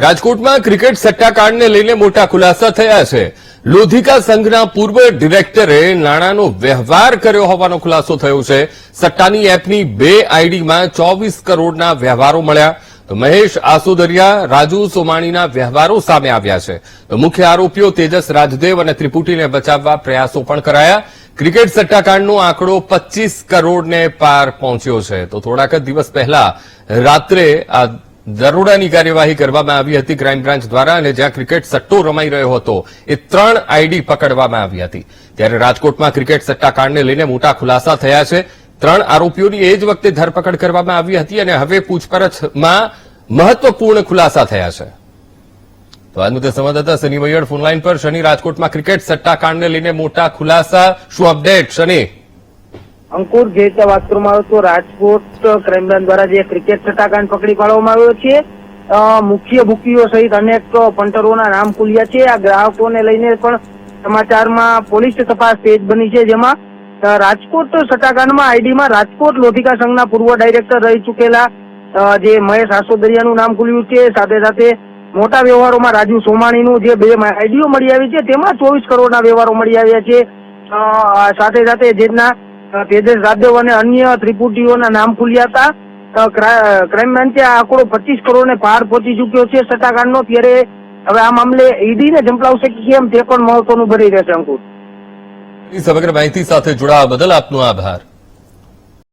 રાજકોટમાં ક્રિકેટ સટ્ટાકાંડને લઈને મોટા ખુલાસા થયા છે. લોધિકા સંઘના પૂર્વ ડિરેક્ટરે નાણાંનો વ્યવહાર કર્યો હોવાનો ખુલાસો થયો છે. સટ્ટાની એપની 2 આઈડીમાં 24 કરોડના વ્યવહારો મળ્યા. તો મહેશ આસોદરિયા, રાજુ સોમાણીના વ્યવહારો સામે આવ્યા છે. તો મુખ્ય આરોપીઓ તેજસ રાજદેવ અને ત્રિપુટીને બચાવવા પ્રયાસો પણ કરાયા. ક્રિકેટ સટ્ટાકાંડનો આંકડો 25 કરોડને પાર પહોંચ્યો છે. તો થોડાક જ દિવસ પહેલા રાત્રે આ દરોડાની કાર્યવાહી કરવામાં આવી હતી ક્રાઇમ બ્રાન્ચ દ્વારા, અને જ્યાં ક્રિકેટ સટ્ટો રમાઈ રહ્યો હતો એ 3 આઈડી પકડવામાં આવી હતી. ત્યારે રાજકોટમાં ક્રિકેટ સટ્ટાકાંડને લઈને મોટા ખુલાસા થયા છે. 3 આરોપીઓની એ જ વખતે ધરપકડ કરવામાં આવી હતી અને હવે પૂછપરછમાં મહત્વપૂર્ણ ખુલાસા થયા છે. તો આ મુદ્દે સંવાદદાતા શનિ વૈયડ ફોનલાઈન પર. શનિ, રાજકોટમાં ક્રિકેટ સટ્ટાકાંડને લઈને મોટા ખુલાસા, શું અપડેટ શનિ? અંકુર, જે રીતે વાત કરવામાં આવે તો રાજકોટ ક્રાઇમ બ્રાન્ચ દ્વારા જે ક્રિકેટ સટ્ટાકાંડ પકડી પાડવામાં આવ્યો છે, મુખ્ય બુકીઓ સહિત અનેક પંટરોના નામ ખુલ્યા છે. આ ગ્રાહકોને લઈને પણ સમાચારમાં પોલીસ તપાસ તેજ બની છે, જેમાં રાજકોટ સટ્ટાકાંડમાં આઈડીમાં રાજકોટ લોધિકા સંઘના પૂર્વ ડાયરેક્ટર રહી ચૂકેલા જે મહેશ આસોદરિયાનું નામ ખુલ્યું છે. સાથે સાથે મોટા વ્યવહારોમાં રાજુ સોમાણીનું જે 2 આઈડીઓ મળી આવી છે, તેમાં 24 કરોડના વ્યવહારો મળી આવ્યા છે. સાથે સાથે જેના તેજસ રાજદેવ અને અન્ય ત્રિપુટીઓના નામ ખુલ્યા હતા. ક્રાઇમ બ્રાન્ચે આ આંકડો 25 કરોડને પાર પહોંચી ચુક્યો છે સટ્ટાકાંડનો. ત્યારે હવે આ મામલે ઈડીને ઝંપલાવશે કે કેમ તે પણ મહત્વનું બની રહેશે. અંકુર, સમગ્ર માહિતી સાથે જોડાવા બદલ આપનો આભાર.